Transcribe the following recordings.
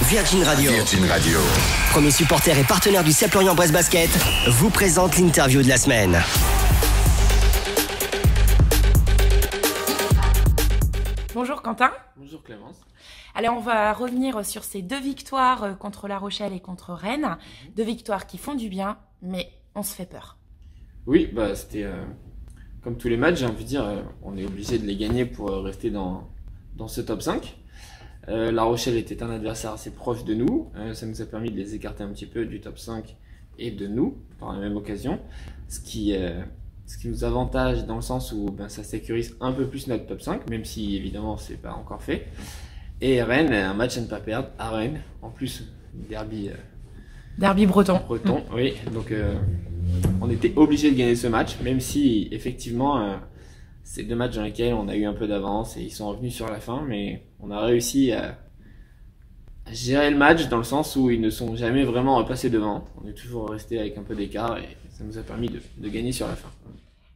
Virgin Radio. Virgin Radio. Premier supporter et partenaire du CEP Lorient-Brest Basket, vous présente l'interview de la semaine. Bonjour Quentin. Bonjour Clémence. Allez, on va revenir sur ces 2 victoires contre La Rochelle et contre Rennes. 2 victoires qui font du bien, mais on se fait peur. Oui, c'était comme tous les matchs, j'ai envie de dire, on est obligé de les gagner pour rester dans ce top 5. La Rochelle était un adversaire assez proche de nous, ça nous a permis de les écarter un petit peu du top 5 et de nous par la même occasion, ce qui nous avantage dans le sens où ça sécurise un peu plus notre top 5, même si évidemment c'est pas encore fait. Et Rennes, un match à ne pas perdre à Rennes, en plus derby breton. Oui, donc on était obligé de gagner ce match, même si effectivement c'est 2 matchs dans lesquels on a eu un peu d'avance et ils sont revenus sur la fin, mais on a réussi à gérer le match dans le sens où ils ne sont jamais vraiment repassés devant. On est toujours resté avec un peu d'écart et ça nous a permis de gagner sur la fin.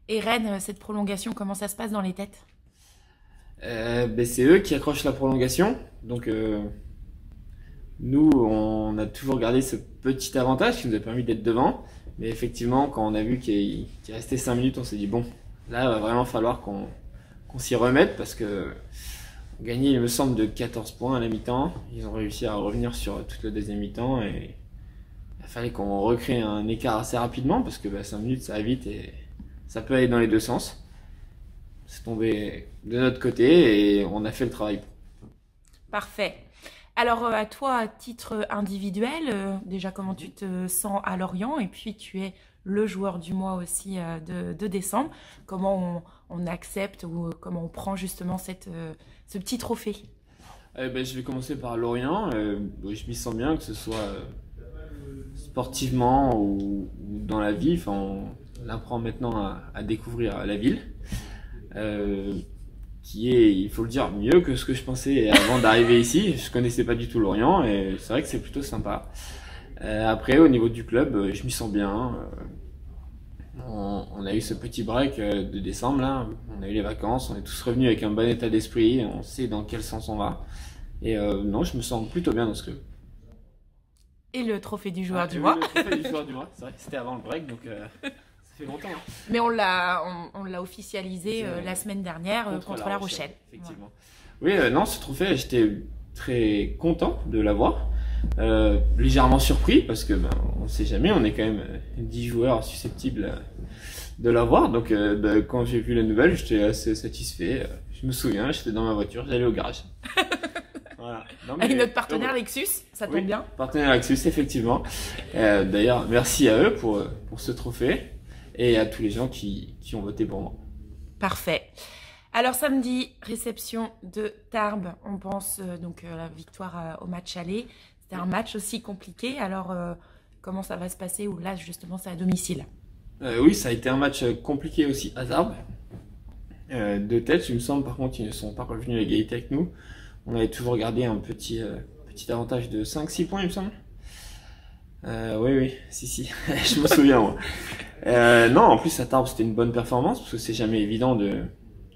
Et Rennes, cette prolongation, comment ça se passe dans les têtes? C'est eux qui accrochent la prolongation, donc nous on a toujours gardé ce petit avantage qui nous a permis d'être devant, mais effectivement quand on a vu qu'il restait 5 minutes, on s'est dit bon, là il va vraiment falloir qu'on s'y remette parce que on gagnait il me semble de 14 points à la mi-temps, ils ont réussi à revenir sur toute la deuxième mi-temps et il fallait qu'on recrée un écart assez rapidement parce que 5 minutes ça va vite et ça peut aller dans les deux sens. C'est tombé de notre côté et on a fait le travail. Parfait. Alors à toi, à titre individuel, déjà comment tu te sens à Lorient et puis tu es le joueur du mois aussi de décembre. Comment on accepte ou comment on prend justement ce petit trophée? Je vais commencer par Lorient. Je m'y sens bien, que ce soit sportivement ou dans la vie. On apprend maintenant à découvrir la ville. Qui est, il faut le dire, mieux que ce que je pensais avant d'arriver ici. Je connaissais pas du tout Lorient et c'est vrai que c'est plutôt sympa. Après, au niveau du club, je m'y sens bien. On a eu ce petit break de décembre là. On a eu les vacances, on est tous revenus avec un bon état d'esprit. On sait dans quel sens on va. Et non, je me sens plutôt bien dans ce club. Et le trophée du joueur du mois. Le trophée du joueur du mois, c'est vrai que c'était avant le break, donc ça fait longtemps. Hein. Mais on l'a officialisé la semaine dernière contre La Rochelle. Effectivement. Ouais. Oui, non, ce trophée, j'étais très content de l'avoir. Légèrement surpris parce que on sait jamais, on est quand même 10 joueurs susceptibles de l'avoir. Donc quand j'ai vu la nouvelle, j'étais assez satisfait. Je me souviens, j'étais dans ma voiture, j'allais au garage. Voilà. Avec notre partenaire Lexus, ça tombe bien. Partenaire Lexus, effectivement. D'ailleurs, merci à eux pour ce trophée et à tous les gens qui ont voté pour moi. Parfait. Alors samedi, réception de Tarbes. On pense donc à la victoire au match aller. C'était un match aussi compliqué. Alors comment ça va se passer? Ou là justement c'est à domicile? Oui, ça a été un match compliqué aussi à Tarbes. De tête, il me semble, par contre, ils ne sont pas revenus à l'égalité avec nous. On avait toujours gardé un petit avantage de 5-6 points, il me semble. Oui, si, je me souviens moi. Non, en plus à Tarbes c'était une bonne performance parce que c'est jamais évident de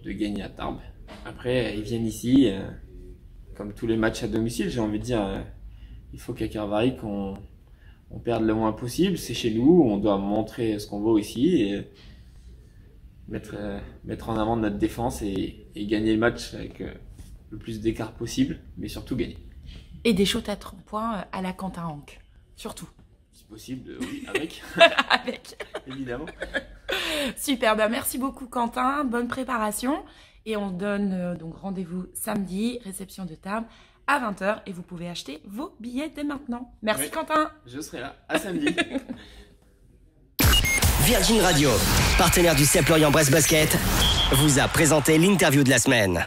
gagner à Tarbes. Après, ils viennent ici, comme tous les matchs à domicile, j'ai envie de dire, il faut qu'à Carvary qu'on perde le moins possible. C'est chez nous, on doit montrer ce qu'on vaut ici et mettre en avant notre défense et gagner le match avec le plus d'écart possible, mais surtout gagner. Et des shots à 3 points à la Quentin Hanck, surtout. Si possible, oui, avec. Avec. Évidemment. Super, merci beaucoup Quentin, bonne préparation. Et on donne donc rendez-vous samedi, réception de Tarbes à 20h et vous pouvez acheter vos billets dès maintenant. Merci Quentin. Je serai là, à samedi. Virgin Radio, partenaire du CEP Lorient-Brest Basket, vous a présenté l'interview de la semaine.